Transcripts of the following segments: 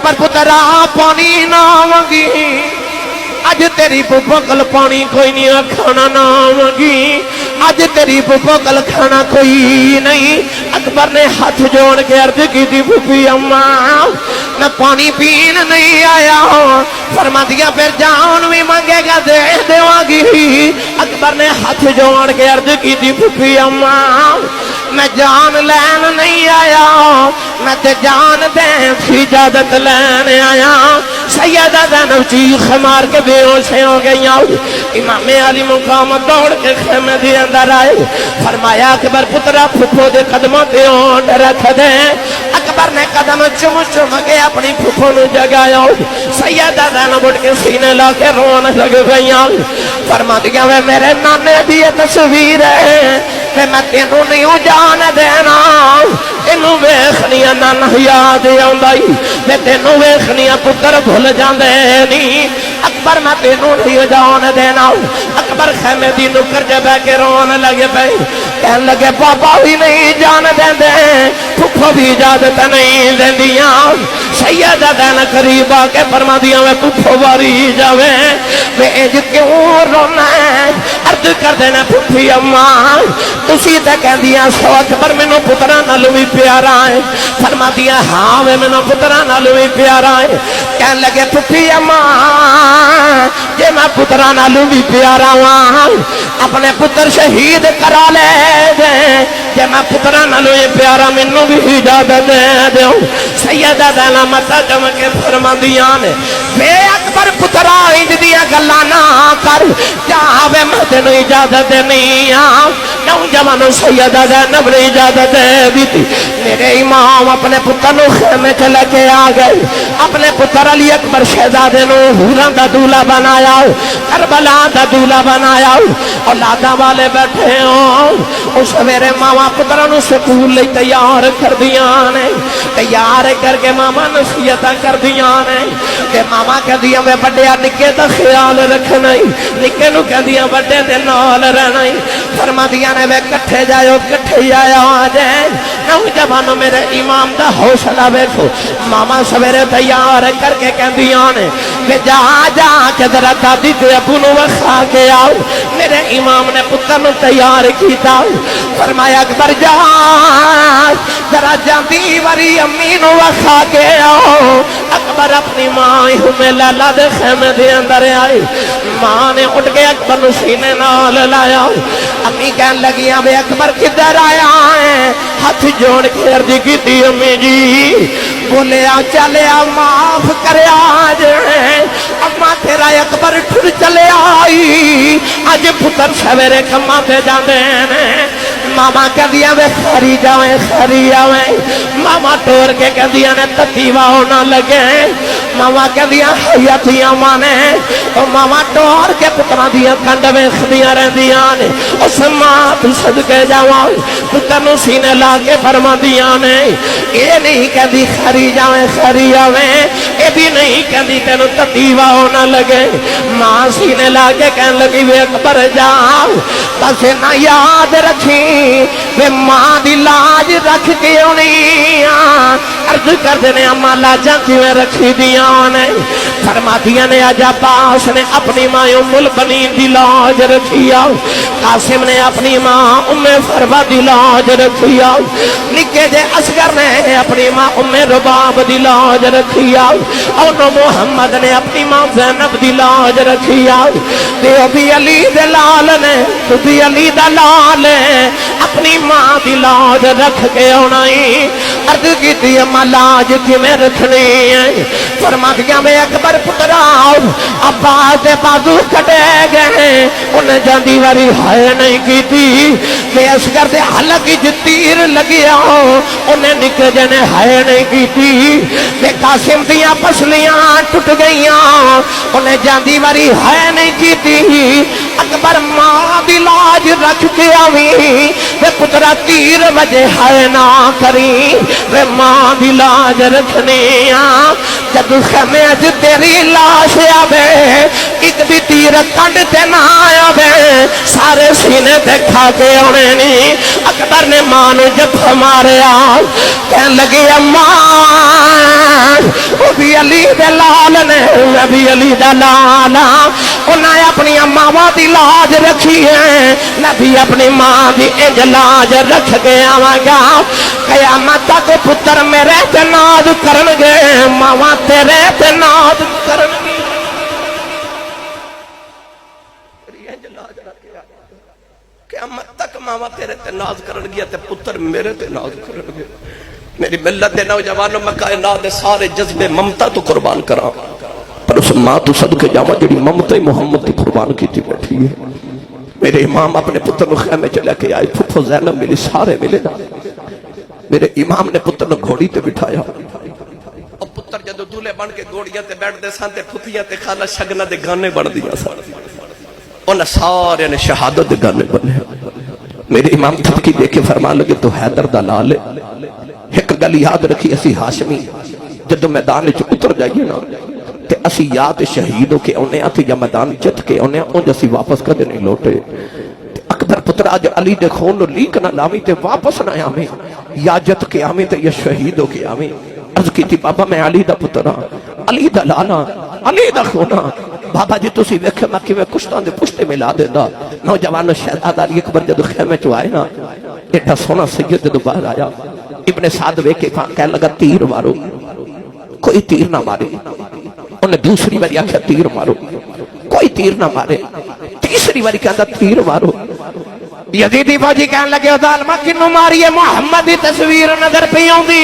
اکبر پترا پانی نہ منگی اج تیری پھپھو کل پانی کوئی نہیں کھانا نہ منگی اج تیری پھپھو کل کھانا کوئی نہیں اکبر نے ہاتھ جوڑ کے عرض کی تھی پھوپھی اماں میں پانی پین نہیں آیا فرما دیا پھر جان بھی مانگے گا دے دیواں گی اکبر نے ہاتھ جوڑ کے عرض کی تھی پھوپھی اماں میں جان لین نہیں آیا میں تے جان دیں سی اجازت لین آیا سیدہ زینب چیخ مار کے بے ہوشیں ہو گئی امام علی مقام دوڑ کے خیمے دے اندر آئے فرمایا اکبر پترا پھپھو دے قدموں دے اونڈ رکھ دے اکبر نے قدم چم چم کے اپنی پھپھو نو جگایا سیدہ زینب اٹھ کے سینے لا کے رون لگ گئی فرما دیا وہ میرے نانے دی تصویر ہے میں تینوں نہیں جان دینا تینوں ویکھنیاں نانا یاد آؤندائی میں تینوں ویکھنیاں پتر بھول جاندے نہیں اکبر میں تینوں نہیں جان دینا اکبر خیمے دی نکر جے بے کے رون لگے پے کہن لگے بابا بھی نہیں جان دیندے پھپھو بھی اجازت نہیں دیندیاں سیدہ زینب قریب آ کے فرما دیا میں پھپھو واری جاوے میں اج کیوں رونا ہے عرض کر دینا پھپھی اماں تسی تے کہہ دیا سو اکبر میں نو پترہ نالو بھی پیارا ہے فرما دیا ہاں میں نو پترہ نالو بھی پیارا ہے کہن لگے پھپھی اماں جے میں پترہ نالو بھی پیارا ہوں اپنے پتر شہید کرا لے دے جے میں پترہ نالو بھی پیارا میں نو بھی اجازت دے دوں سیدہ زینب متا جم کے فرما دیا نے بے اکبر پترہ انج دیا گلا نہ کر جاوے میں تینوں اجازت نہیں نوجوانوں سیدہ زینب نے اجازت دی تھی میرے امام اپنے پتر نو خیمے چلے کے آ گئے اپنے پتر علی اکبر شہزادے نو حوراں دا دولہ بنایا کربلا دا دولہ بنایا اولاداں والے بیٹھے ہوں اس میرے ماما پتر نو سکول لئی تیار کر دیاں نے تیار کر کے ماما نصیحتاں کر دیاں نے کہ ماما کہہ دیا میں بڑے نکے دا خیال رکھنا نکے نو کہہ دیا بڑے دے نال رہنا فرما دیا نے میں کٹھے جائے کٹھے آیا آجائے نوجوانوں میرے امام دا حوصلہ بیٹھو ماما سویرے تیار کر کے کہہ دیا نے کہ جا جا کے ذرا دادی تے ابو نو وکھا کے آؤ میرے امام نے پتر نو تیار کیتا فرمایا اکبر جا ذرا جاندی وری امی نو وکھا کے آؤ اکبر اپنی ماں میں لالا دے خیمے دے اندر آئی ماں نے اٹھ کے اکبر نو سینے نال لایا امی کہن لگی بے اکبر کدھر آیا ہے ہاتھ جوڑ کے عرض کی تھی امی جی بولیا چلیا معاف کریا جائے اما تیرا اکبر ٹھر چلے آئی آج پتر سویرے کما پہ جاندے ہیں ماما کہہ دیا میں خری جاویں خری آویں ماما ٹور کے کہہ دیا نے تتیوہ ہونا لگے ماما کہہ دیا حیاتیاں مانے ماما ٹور کے پترہ دیا کنڈ میں خدیاں رہ دیا نے اس ماں تو صدقے جاؤں پتر نو سینے لاغے فرما دیا نے یہ نہیں کہہ دی خری جاویں خری آویں یہ بھی نہیں کہہ دی تینو تتیوہ ہونا لگے ماں سینے لاغے کہن لگی وے اکبر جاؤ بس نہ یاد رکھی وے ماں دی لاج رکھ کے انہیں عرض کر دینے اما لاجاں کیویں رکھی دیا نے فرما دیا نے آج عباس نے اپنی ماں ام البنین دی لاج رکھی قاسم نے اپنی ماں ام فروا دی لاج رکھی نکے جے اصغر نے اپنی ماں ام رباب دی لاج رکھی اور محمد نے اپنی ماں زینب دی لاج رکھی دیو بھی علی دے لال نے تو بھی علی دا لال اپنی ماں دی لاج رکھ کے آنائی عرض کی تھی اما لاج کی میں رکھنی ہے فرما دیا میں اکبر پتراؤ عباس دے بازو کٹے گئے انہیں جاندی واری ہائے نہیں کی تھی میں اصغر دے حلق جو تیر لگیا انہیں نکے جنے ہائے نہیں کی تھی میں قاسم دیا پسلیاں ٹوٹ گئیاں انہیں جاندی واری ہائے نہیں کی تھی اکبر ماں دی لاج رکھ کے آویں میں پترا تیر وجہ ہائے نہ کری میں ماں دی لاج رکھنے جب خیمے اج تیری لاش آوے ایک بھی تیر کنڈ تے نہ آوے سارے سینے تے کھا کے آنے نہیں اکبر نے ماں نو جب ہمارے کہن لگی اماں وہ بھی علی دے لال نے میں بھی علی دا لالا انہیں اپنی ماواں دی لاج رکھی ہے میں بھی اپنی ماں دی انج لاج رکھ کے آواں گا قیامت تک پتر میرے تے ناز کرن گے ماواں تیرے تے ناز کرن گے قیامت تک ماواں تیرے تے ناز کرن گیا تے پتر میرے تے ناز کرن گے میری ملت دے نوجوانوں میں کائنات دے سارے جذبے ممتا تو قربان کراں پر اس ماں تو صدقے جاواں جڑی ممتا محمد تو قربان کیتی بیٹھی ہے میرے امام اپنے پتر نو خیمے چ لے کے آئے پھپھو زینب ملی سارے ملے نا میرے امام نے پتر نو گھوڑی تے بٹھایا اور پتر جدو دولے بن کے گھوڑیاں تے بیٹھ دے سان تے پھپھیاں تے خالہ شگنا دے گانے بن دیا سان انہاں سارے نے شہادت دے گانے بنے میرے امام تھپکی دے کے فرمان لگے تو حیدر دا لال ایک گل یاد رکھی اسی ہاشمی جدو میدان وچ اتر جائیے نا تے اسی یاد شہید ہو کے اونے آتی یا میدان جت کے اونے اونج اسی واپس کدے نہیں لوٹے اکبر پتر آج علی دے خون لیک نہ لاویں تے واپس نہ آویں یا جت کے آویں تے یا شہید ہو کے آویں عرض کی تھی بابا میں علی دا پتر ہاں علی دا لالا علی دا خونا بابا جی تسی ویکھے میں کیویں کشتاں دے پشتے ملا دیندا نوجوان شہزادہ علی اکبر جدو خیمے چ آئے نا ایڈا سونا سید جدو باہر آیا ابن سعد ویکھ کے کہنے لگا تیر مارو کوئی تیر نہ مارے انہیں دوسری باری آخیا تیر مارو کوئی تیر نہ مارے تیسری باری کہتا تیر مارو یزیدی فوجی کہنے لگے ظالمہ کنوں ماری ہے محمد دی تصویر نظر پہ آؤندی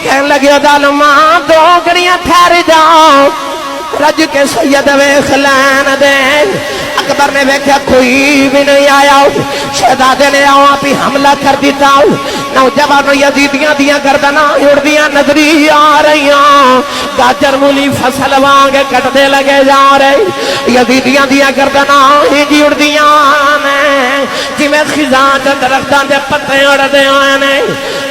کہنے لگے ظالمہ دو گھڑیاں ٹھہر جاؤ رج کے سید ویکھ لین دے اکبر نے ویکھا کوئی بھی نہیں آیا شہزادے نے آؤں آپ ہی حملہ کر دیتا نوجوانوں یزیدیاں دیاں گردناں اڑدیاں نظری آ رہی گاجر مولی فصل وانگ کٹ دے لگے جا رہے یزیدیاں دیاں گردناں ہی اڑدیاں جی میں خزاں درختاں دے پتے اڑ دے آنے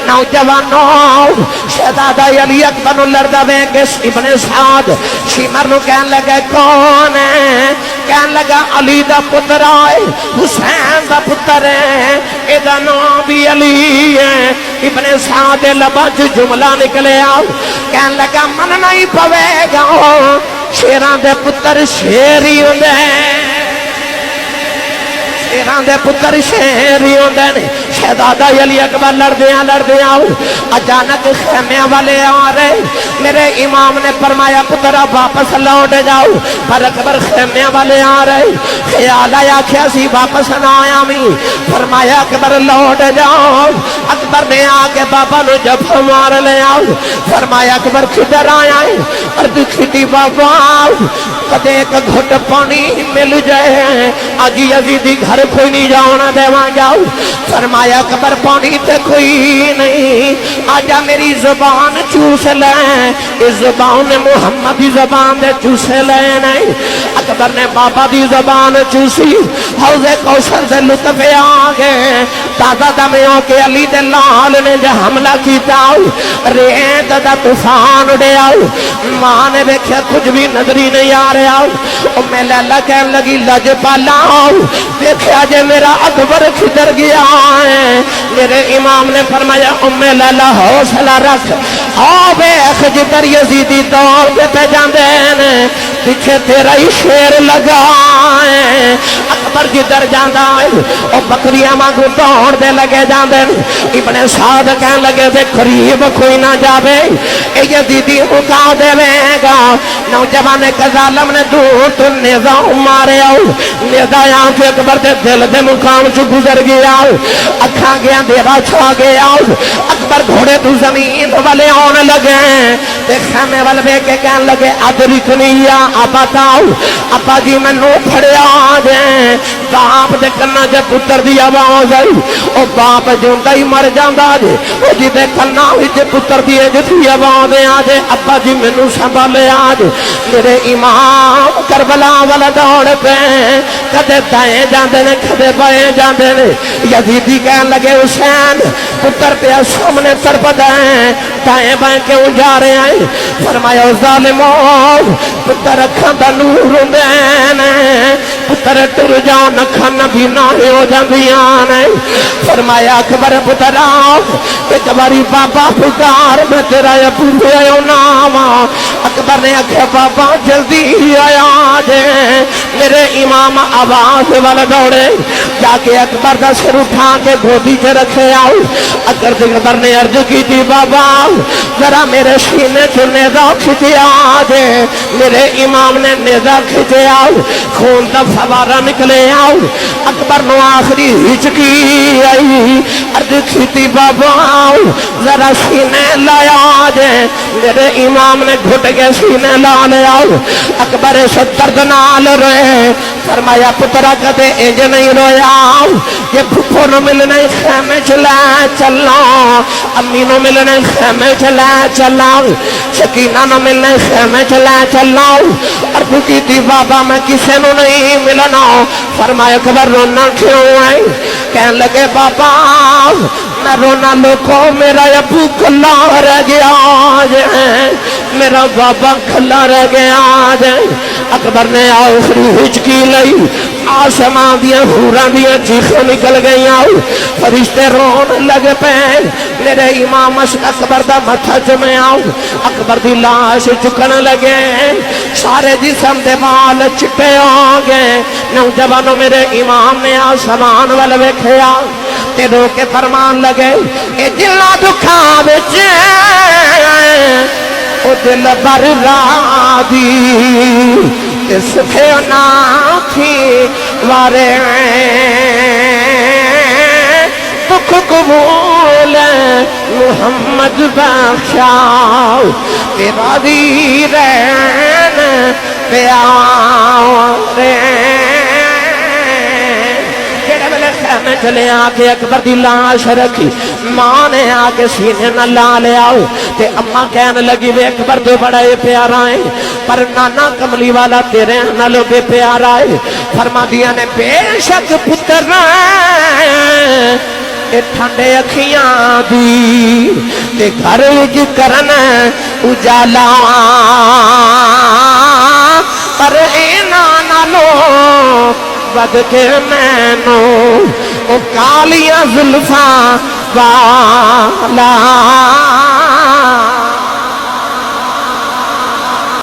نوجوانوں شہزادہ علی اکبر نو لڑدا ویکھ ابن سعد شیمر نو کہن لگا کون ہے کہن لگا علی دا پتر آئے حسین دا پتر ہے ایدہ نام بھی علی ہے ابن سعد لبا جو جملہ نکلے آؤ کہن لگا من نہیں پوے گا شیران دے پتر شیری ہوندے شیران دے پتر شیری ہوندے شہزادہ علی اکبر لڑدیاں اچانک خیمیاں والے آ رہے میرے امام نے فرمایا پترا واپس لوٹ جاؤ پر اکبر خیمیاں والے آ رہے خیال آیا کیا سی واپس نہ آیا میں فرمایا اکبر لوٹ جاؤ اکبر نے آ کے بابا نو جب مار لے آؤ فرمایا اکبر کدھر آیا ہے اور دکھتی بابا کدے ایک گھٹ پانی مل جائے آج یزیدی گھر کوئی نہیں جانا دیواں جاؤ فرمایا اکبر پانی تے کوئی نہیں آجا میری زبان چوس لیں اس زبان محمد دی زبان دے چوسے لیں نہیں اکبر نے بابا دی زبان چوسی حوض کوثر سے لطف آگے دادا دمیوں کے علی دے لال نے جو حملہ کیتا ریت دا طوفان اڑے آؤ ماں نے دیکھا کچھ بھی نظری نہیں آ رہے آؤ میں لیلہ کہنے لگی لج پالا آؤ دیکھا جے میرا اکبر کدھر گیا ہے میرے امام نے فرمایا لیلہ حوصلہ رکھ آؤ بیخ جدر یزیدی دور پہ جاندے ہیں پیچھے تیرا ہی شیر لگا ہے اکبر جدر جاندہ ہے اور بکریاں مانگو دوڑ دے لگے جاندے ابن سعد کہنے لگے دے قریب کوئی نہ جاوے اے یزیدی مکا دے گا نوجوان کا ظالم نے دور تو نظام مارے آؤ نظام یہاں کے اکبر دے دل دے مقام سے گزر گیا اکھاں گیا دیرہ چھا گیا اکبر گھوڑے تو زمین والے آنے لگے تے خیمے والے بے کے کہنے لگے ادرکنیا ابا تاؤ ابا جی میں نو پھڑے آجیں باپ دے کرنا جب پتر دی آواز آئی او باپ جوندہ ہی مر جاندہ جے او جی دے کرنا ہوئی جے پتر دی جتھی آواز آجے ابا جی میں نو سنبھالے آج میرے امام کربلا والا دوڑ پہ کدے دائیں جاندے نے کدے بائیں جاندے نے یزیدی کہنے لگے حسین پتر پہ سامنے طرف دائیں بائیں کیوں جا رہے ہیں فرمایا ظالموں پتر اکھاں دا نور ہوندے پتر ٹر جان کھن بھی نہ ہو جاندیاں نے فرمایا اکبر پترا ایک باری بابا پکار میں تیرا ابو آیا نام اکبر نے آخیا بابا جلدی آیا جے میرے امام آواز والا دوڑے جا کے اکبر دا سر اٹھا کے گودی سے رکھے آؤ اکبر نے عرض کی تھی بابا ذرا میرے سینے سے نیزہ کھچیا جے میرے امام نے نیزہ کھچے آؤ خون دا فوارہ نکلے آؤ اکبر نو آخری ہچکی آئی عرض کی تھی بابا ذرا سینے لایا جے میرے امام نے گھٹ کے سینے لا لیا اکبر سے درد نال روئے فرمایا پترا کدے انج نہیں رویا یہ بھپو نو ملنے خیمے چلے چلا امی نو ملنے خیمے چلے چلا سکینہ نو ملنے خیمے چلے چلا اور بھکی تھی بابا میں کسے نو نہیں ملنا فرمایا اکبر رونا کیوں ہے کہنے لگے بابا میں رونا لوگوں میرا ابو کھلا رہ گیا جائے میرا بابا کھلا رہ گیا جائے اکبر نے آخری ہچکی لئی آسمان دیا حوراں دیا چیخیں نکل گئی آؤ فرشتے رون لگ پہ میرے امام اکبر دا متھا چمے آؤ اکبر دی لاش چکن لگے سارے جسم دے بال چٹے ہو گئے نوجوانوں میرے امام نے آسمان والے ویکھیا تے رو کے فرمان لگے اے دلہ دکھا بچے او دل بر رادی اس پھیونا تھی وارے دکھ قبول محمد بخشاؤ تیرا دی رین پیارے میں چلے آکے اکبر دی لاش رکھی ماں نے آکے سینے نہ لا لے آؤ تے اماں کہنے لگی وے اکبر تو بڑا یہ پیارا ہے پر نانا کملی والا تیرے نالو بے پیارا ہے فرما دیا نے بے شک پتر اے ٹھنڈے اکھیاں دی تے گھر وچ کرن اجالا پر اے نانا لو ود کے مینو او کالیاں زلفاں والا